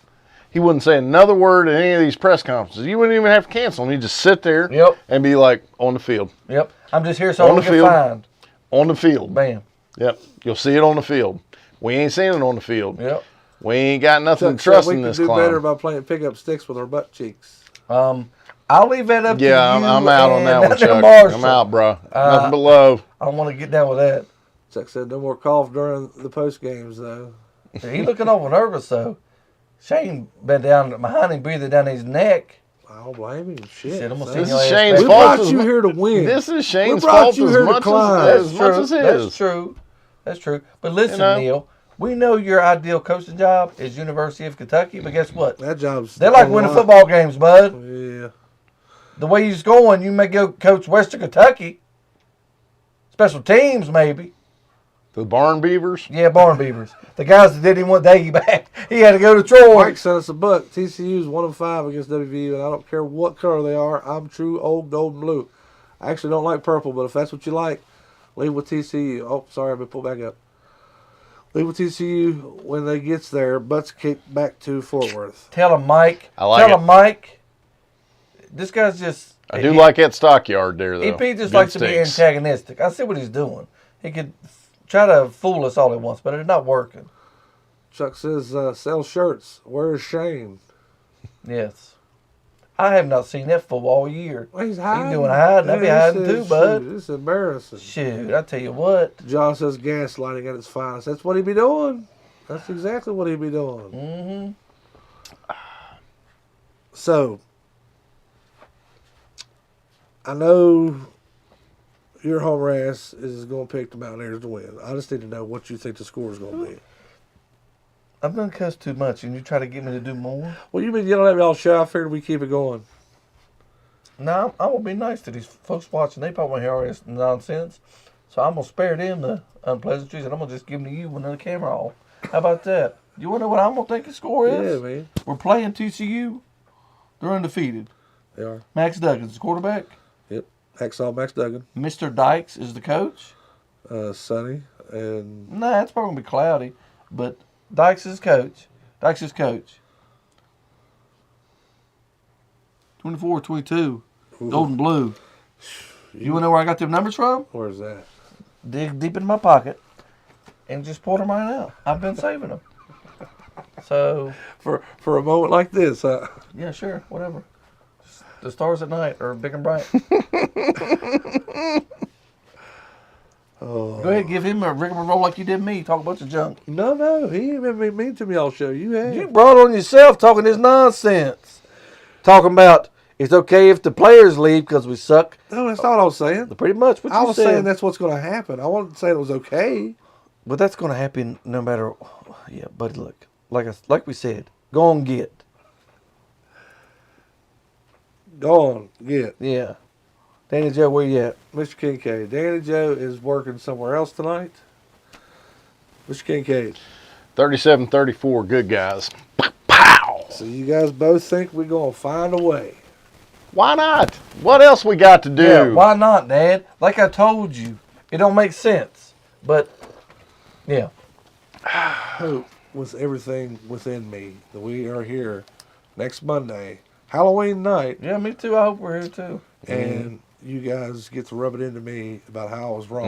he wouldn't say another word in any of these press conferences. You wouldn't even have to cancel him. He'd just sit there and be like, on the field. Yep. I'm just here so I don't get fined. On the field. Bam. Yep. You'll see it on the field. We ain't seeing it on the field. Yep. We ain't got nothing to trust in this We could do climb. better by playing pickup sticks with our butt cheeks. I'll leave that up to you. Yeah, I'm out on that one, Chuck. Marshall. I'm out, bro. Nothing but love. I don't want to get down with that. Chuck said no more cough during the post games, though. He looking awful nervous, though. Shane been down behind him, breathing down his neck. I don't blame him. Shit. Said, I'm gonna This send your is ass Shane's We fault. brought you here to win. This is Shane's We brought fault you as here to much climb. as his. That's true. That's true. But listen, Neil, we know your ideal coaching job is University of Kentucky, but guess what? That job's... They like winning football games, bud. Yeah. The way he's going, you may go coach Western Kentucky. Special teams, maybe. The Barn Beavers? Yeah, Barn Beavers. The guys that didn't even want Daggy back. He had to go to Troy. Mike sent us a buck. TCU's 1-5 against WVU, and I don't care what color they are. I'm true old gold and blue. I actually don't like purple, but if that's what you like, leave with TCU. Oh, sorry, I've been pulled back up. Leave with TCU when they gets there. Butts kicked back to Fort Worth. Tell him, Mike. I like Tell him, Mike. This guy's just... I do like that stockyard there, though. EP just Good likes to be stakes. antagonistic. I see what he's doing. He could try to fool us all he wants, but it's not working. Chuck says, sell shirts. Where's Shane? Yes. I have not seen that fool all year. Well, he's hiding. He's doing hiding. I'll be hiding too, bud. This is embarrassing. Shoot, I tell you what. John says gaslighting at its finest. That's what he be doing. That's exactly what he be doing. Mm-hmm. So, I know your homer ass is going to pick the Mountaineers to win. I just need to know what you think the score is going to be. I've done cuss too much, and you try to get me to do more? Well, you've been yelling at me all show. I figured we keep it going. No, I'm going to be nice to these folks watching. They probably hear all this nonsense. So I'm going to spare them the unpleasantries, and I'm going to just give them to you when the camera off. How about that? You want to know what I'm going to think the score is? Yeah, man. We're playing TCU. They're undefeated. They are. Max Duggan's the quarterback. Yep. Hacksaw Max Duggan. Mr. Dykes is the coach. Sonny. And Nah, it's probably going to be cloudy. But Dykes is coach. 24-22. Gold and blue. You want to know where I got them numbers from? Where's that? Dig deep in my pocket and just pulled them right out. I've been saving them. So For a moment like this, huh? yeah, sure, whatever. Just the stars at night are big and bright. Go ahead, give him a rigmarole like you did me. Talk a bunch of junk. No, he ain't been mean to me all show. You have. You brought on yourself talking this nonsense. Talking about it's okay if the players leave because we suck. No, that's not what I was saying. Pretty much what I you was said. saying that's what's going to happen. I wasn't saying it was okay. But that's going to happen no matter. Yeah, but look, like we said, go on get. Go on, get. Yeah. Danny Joe, where you at? Mr. Kincaid. Danny Joe is working somewhere else tonight. Mr. Kincaid. 37-34, good guys. Pow! So you guys both think we're going to find a way. Why not? What else we got to do? Yeah, why not, Dad? Like I told you, it don't make sense. But, yeah. Hope with everything within me that we are here next Monday, Halloween night. Yeah, me too. I hope we're here too. And you guys get to rub it into me about how I was wrong.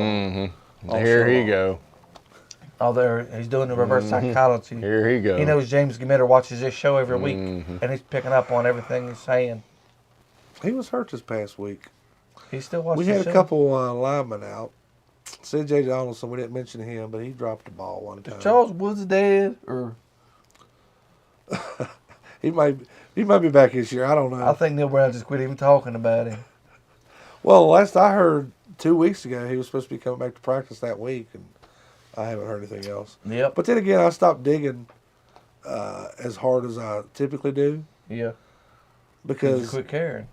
Mm-hmm. Here he go. Oh, there he's doing the reverse psychology. Here he goes. He knows James Gamitter watches this show every week, and he's picking up on everything he's saying. He was hurt this past week. He still watches. We had a couple linemen out. C.J. Donaldson, we didn't mention him, but he dropped the ball one time. Charles Woods dead, or he might be back this year. I don't know. I think Neil Brown just quit even talking about him. Well, last I heard 2 weeks ago, he was supposed to be coming back to practice that week, and I haven't heard anything else. Yep. But then again, I stopped digging as hard as I typically do. Yeah. Because you quit caring.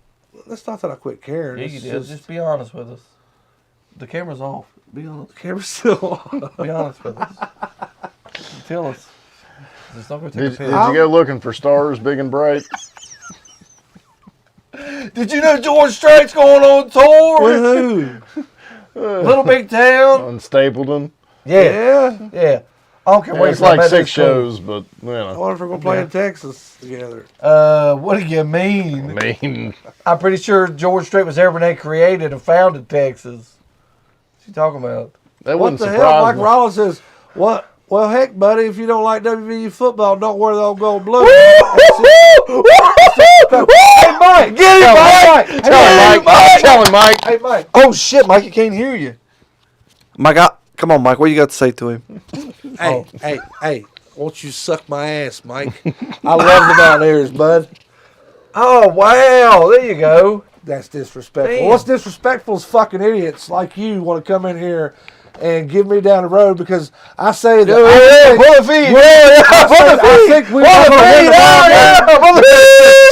It's not that I quit caring. Yeah, you did. Just be honest with us. The camera's off. Be honest. The camera's still on. Be honest with us. Tell us. Did you go looking for stars big and bright? Did you know George Strait's going on tour? With who? Little Big Town. On Stapleton. Yeah. I don't care where it's like 6 shows, but you know. I wonder if we're going to play in Texas together. What do you mean? I mean, I'm pretty sure George Strait was ever created and founded Texas. What you talking about? That What wouldn't the surprise hell? Mike me. Rollins says, "What? Well, heck, buddy, if you don't like WVU football, don't wear the old gold blue." Hey, Mike, get him, Mike. Tell him, Mike. Hey, Mike. Oh shit, Mike, he can't hear you. Mike, come on, Mike. What you got to say to him? Hey, won't you suck my ass, Mike? I love the Mountaineers, bud. Oh wow, there you go. That's disrespectful. Damn. What's disrespectful is fucking idiots like you want to come in here and give me down the road because I say that. I think we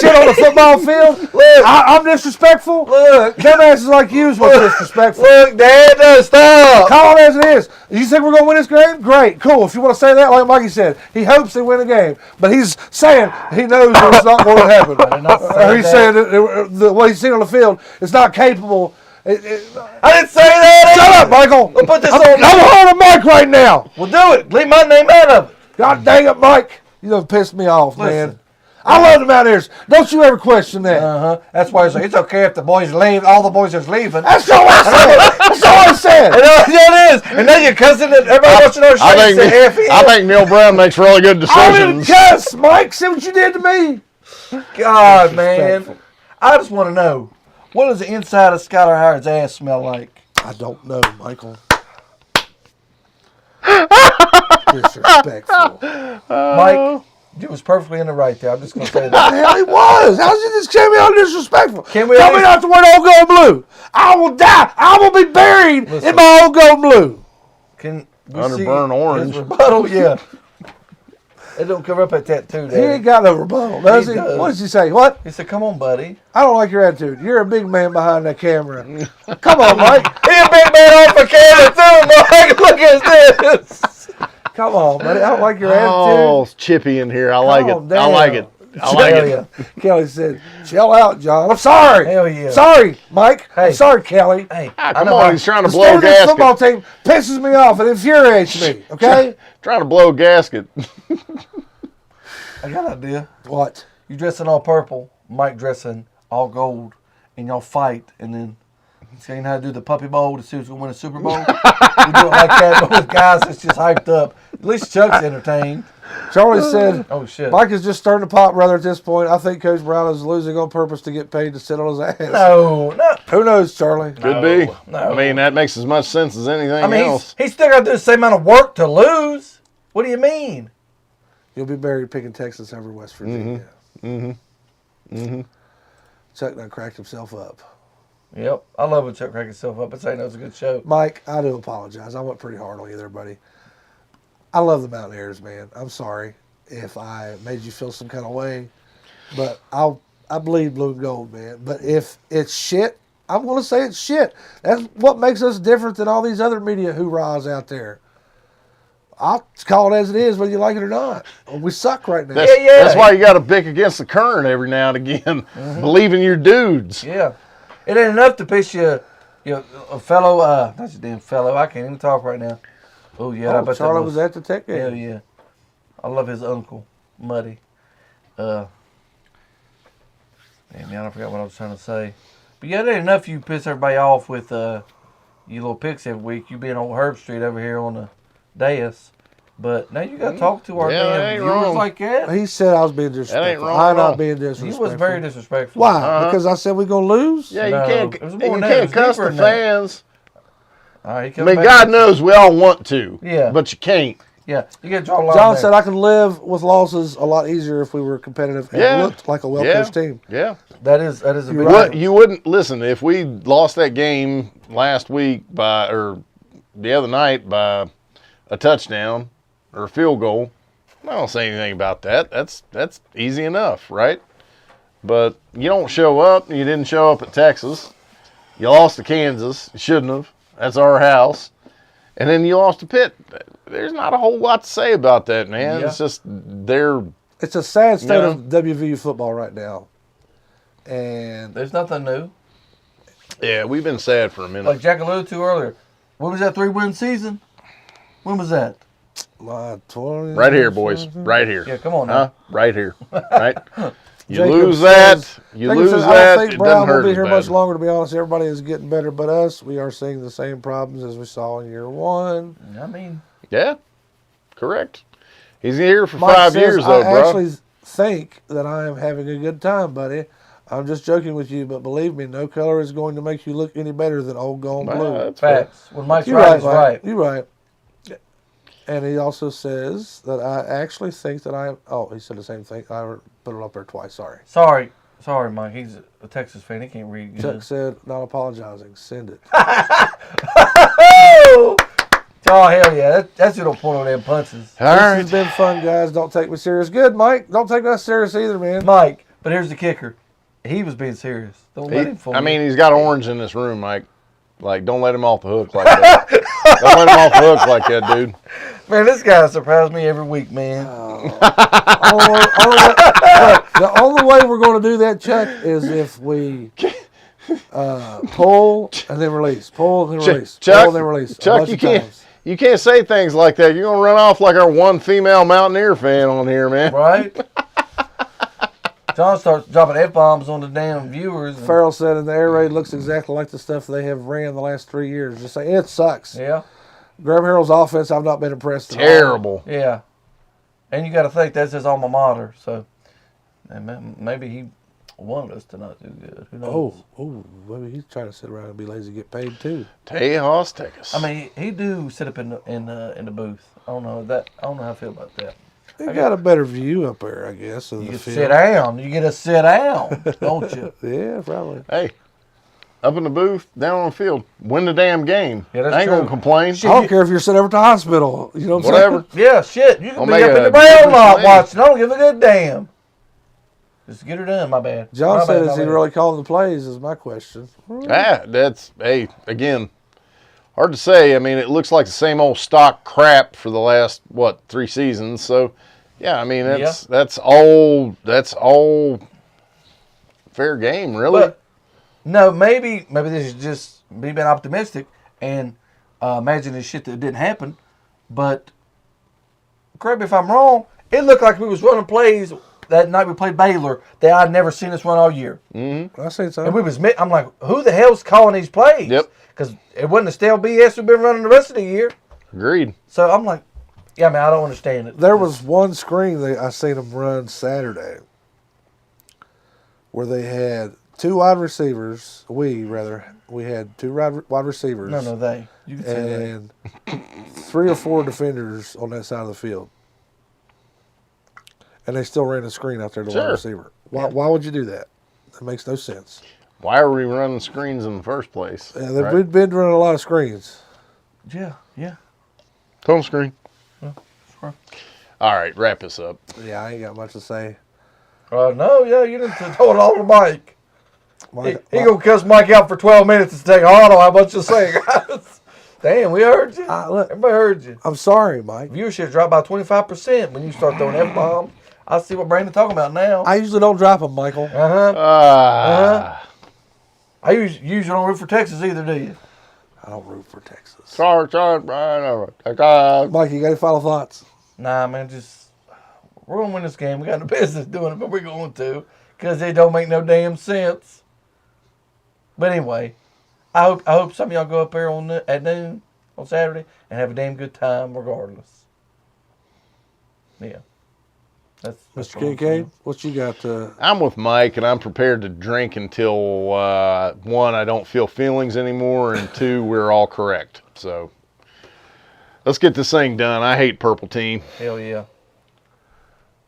shit on the football field. I'm disrespectful. Look, dumbasses like you is what's disrespectful. Look, Dad, stop. Call it as it is. You think we're gonna win this game? Great, cool. If you want to say that, like Mikey said, he hopes they win the game, but he's saying he knows it's not going to happen. He's saying that what he's seen on the field is not capable. I didn't say that. Shut up, Michael. We'll put this I'm on. on the mic right now. We'll do it. Leave my name out of it. God dang it, Mike. You done pissed me off, man. I love the Mountaineers. Don't you ever question that. That's why it's okay if the boys leave. All the boys are leaving. That's all I said. That's all I said. That is. And then your cousin and everybody watching our show I think Neil Brown makes really good I didn't decisions. cuss, Mike. See what you did to me. God, man. I just want to know, what does the inside of Skylar Howard's ass smell like? I don't know, Michael. Disrespectful. Mike, you was perfectly in the right there. I'm just going to say What that. the hell he was? How's he just came out disrespectful? Can we Tell me always- not to wear the old gold blue. I will die. I will be buried in my old gold blue. Can we Under see burnt orange. his rebuttal? Yeah. It don't cover up at that too, He ain't Daddy. got no rebuttal, does he? does. What does he say? What? He said, come on, buddy. I don't like your attitude. You're a big man behind that camera. Come on, Mike. He a big man off the camera too, Mike. Look at this. Come on, buddy. I don't like your Oh, attitude. it's chippy in here. I like Calm it. I like it. I like Hell it. yeah. Kelly said, chill out, John. I'm sorry. Hell yeah. Sorry, Mike. Hey. I'm sorry, Kelly. Hey, Come on, he's trying to The blow state a of this football gasket. team pisses me off and infuriates me, okay? Trying to blow a gasket. I got an idea. What? You dressing all purple, Mike dressing all gold, and y'all fight, and then saying how to do the puppy bowl to see who's going to win a Super Bowl. We do it like that, but with guys that's just hyped up. At least Chuck's entertained. Charlie said, Oh, shit. Mike is just starting to pop brother at this point. I think Coach Brown is losing on purpose to get paid to sit on his ass. No. Who knows, Charlie? Could be. No. I mean, that makes as much sense as anything I mean, else. he's still got to do the same amount of work to lose. What do you mean? You'll be buried picking Texas over West Virginia. Chuck done cracked himself up. Yep. I love when Chuck cracked himself up and saying that was a good show. Mike, I do apologize. I went pretty hard on you there, buddy. I love the Mountaineers, man. I'm sorry if I made you feel some kind of way, but I bleed blue and gold, man. But if it's shit, I'm going to say it's shit. That's what makes us different than all these other media hoorahs out there. I'll call it as it is, whether you like it or not. We suck right now. That's why you got to pick against the current every now and again. Believe in your dudes. Yeah. It ain't enough to piss a fellow, not your damn fellow, I can't even talk right now. Oh, yeah. Oh, Charlie was at the Tech game. Hell yeah. I love his uncle, Muddy. Damn, I forgot what I was trying to say. But yeah, it ain't enough you piss everybody off with you little picks every week. You being on Herb Street over here on the dais. But now you got to talk to our damn viewers like that. He said I was being disrespectful. That ain't wrong I'm at all. not being disrespectful. He was very disrespectful. Why? Because I said we're going to lose? Yeah, No, you it was more than that. It can't was cuss deeper the than that. fans. All right, I mean, God knows we all want to. Yeah. But you can't. Yeah, you got to draw a line John there. said I could live with losses a lot easier if we were competitive and looked like a well-coached team. Yeah. That is a big What you wouldn't listen if we lost that game last week or the other night by a touchdown or a field goal. I don't say anything about that. That's easy enough, right? But you don't show up. You didn't show up at Texas. You lost to Kansas. You shouldn't have. That's our house. And then you lost to Pitt. There's not a whole lot to say about that, man. Yeah. It's just It's a sad state of WVU football right now. And there's nothing new. Yeah, we've been sad for a minute. Like Jack alluded to earlier. When was that 3-win season? When was that? 20. Right here, boys. Right here. Yeah, come on now. Right here. Right? You Jacob lose says- that. You Jacob lose says, that. I don't think It Brown doesn't will hurt be as here bad. much longer, to be honest. Everybody is getting better but us. We are seeing the same problems as we saw in year one. I mean, Yeah, correct. He's here for Mike 5 says, years, though, I bro. actually think that I am having a good time, buddy. I'm just joking with you, but believe me, no color is going to make you look any better than old gone Well, blue. that's fair. facts. When Mike's You're right, right, he's Mike. right. You're right. And he also says that I actually think that I am. Oh, he said the same thing. I put it up there twice. Sorry. Sorry, Mike. He's a Texas fan. He can't read good. Chuck said, not apologizing. Send it. Oh, hell yeah. That's who don't pull on them punches. All This right. has been fun, guys. Don't take me serious. Good, Mike. Don't take us serious either, man. Mike, but here's the kicker. He was being serious. Don't let him fool I you. mean, he's got orange in this room, Mike. Like, don't let him off the hook like that. Don't let him off the hook like that, dude. Man, this guy surprises me every week, man. The only way we're going to do that, Chuck, is if we pull and then release. Pull and then release. Chuck, Pull and then release. Chuck, you can't say things like that. You're going to run off like our one female Mountaineer fan on here, man. Right? John starts dropping F-bombs on the damn viewers. And, Farrell said, in the air raid looks exactly like the stuff they have ran the last 3 years. Just say it sucks. yeah, Graham Harrell's offense, I've not been impressed at all. Terrible. yeah. And you got to think that's his alma mater. So and maybe he wanted us to not do good. Who knows? Oh, maybe he's trying to sit around and be lazy and get paid too. Tejas, take us. I mean, he do sit up in the booth. I don't know how I feel about that. They got a better view up there, I guess, of You the get to field. sit down. You get to sit down, don't you? Yeah, probably. Hey, up in the booth, down on the field, win the damn game. Yeah, that's I ain't true. going to complain. I don't care if you're sitting over at the hospital. You know what I'm Whatever. Yeah, shit. You can I'll be make up in a the Brown difference lot to me. watching. I don't give a good damn. Just get her done. My bad. saying? John My said, bad, is my he bad. really calling the plays is my question. Hey, again, hard to say. I mean, it looks like the same old stock crap for the last, 3 seasons. So, yeah, I mean, that's all fair game, really. But, no, maybe this is just me being optimistic and imagining shit that didn't happen. But correct me if I'm wrong. It looked like we was running plays that night we played Baylor that I'd never seen us run all year. I seen some. And we was, I'm like, who the hell's calling these plays? Yep. Because it wasn't the stale BS we've been running the rest of the year. Agreed. So I'm like, yeah, man, I don't understand it. There was one screen that I seen them run Saturday where they had two wide receivers. We had two wide receivers. No, they. You can say that. And 3 or 4 defenders on that side of the field. And they still ran a screen out there to wide receiver. Why would you do that? That makes no sense. Why are we running screens in the first place? Yeah, we've been running a lot of screens. Yeah. Home screen. Opera. All right, wrap this up. Yeah, I ain't got much to say. No, yeah, you didn't throw it all to Mike. Mike, He gonna cuss Mike out for 12 minutes to take. Oh, I don't have much to say, guys. Damn, we heard you. look, Everybody heard you. I'm sorry, Mike. Viewership dropped by 25% when you start throwing F-bombs. I see what Brandon's talking about now. I usually don't drop them, Michael. I usually don't root for Texas either, do you? I don't root for Texas. Sorry. Mike, you got any final thoughts? Nah, man, we're going to win this game. We got no business doing it, but we're going to because it don't make no damn sense. But anyway, I hope some of y'all go up there at noon on Saturday and have a damn good time regardless. Yeah. That's Mr. Kincaid, what you got? I'm with Mike, and I'm prepared to drink until, one, I don't feel feelings anymore, and two, we're all correct. So let's get this thing done. I hate purple team. Hell yeah.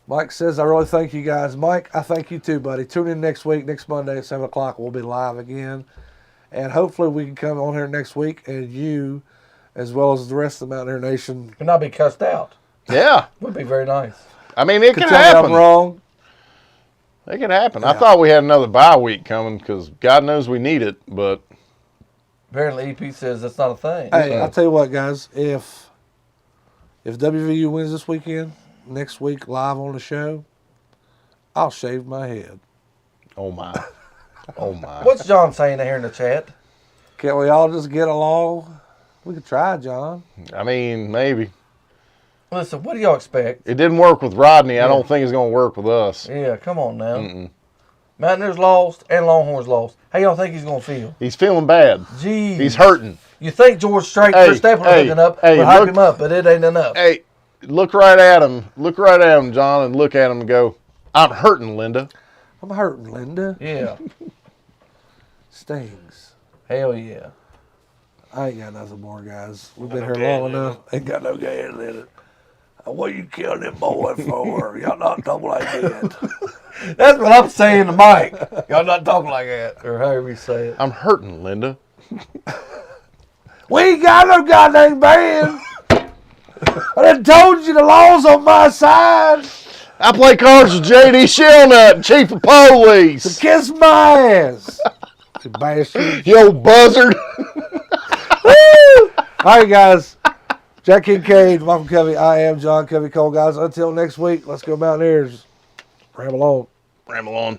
Mike says, I really thank you guys. Mike, I thank you too, buddy. Tune in next week, next Monday at 7 o'clock. We'll be live again. And hopefully we can come on here next week, and you, as well as the rest of the Mountaineer Nation, Could not be cussed out. Yeah. Would be very nice. I mean, it can tell me happen. I'm wrong. It can happen. Yeah. I thought we had another bye week coming because God knows we need it, but Apparently EP says that's not a thing. Hey, I'll tell you what, guys. If WVU wins this weekend, next week live on the show, I'll shave my head. oh my. Oh my. What's John saying here in the chat? Can't we all just get along? We could try, John. I mean, maybe. Listen, what do y'all expect? It didn't work with Rodney. I don't think it's going to work with us. Yeah, come on now. Mountaineers lost and Longhorns lost. How y'all think he's going to feel? He's feeling bad. Jeez. He's hurting. You think George Staples hooking up would hype him up, but it ain't enough. Hey, look right at him. Look right at him, John, and look at him and go, I'm hurting, Linda. I'm hurting, Linda. Yeah. Stings. Hell yeah. I ain't got nothing more, guys. We've been here long enough. Ain't got no gas in it. What you killing them boy for? Y'all not talking like that. That's what I'm saying to Mike. Y'all not talking like that, or however you say it. I'm hurting, Linda. We ain't got no goddamn band. I done told you the law's on my side. I play cards with J.D. Shellnut, Chief of Police. So kiss my ass. You bastard. You old buzzard. All right, guys. Jack Kincaid, Michael Covey, I am John Covey Cole, guys. Until next week, let's go Mountaineers. Ramble on. Ramble on.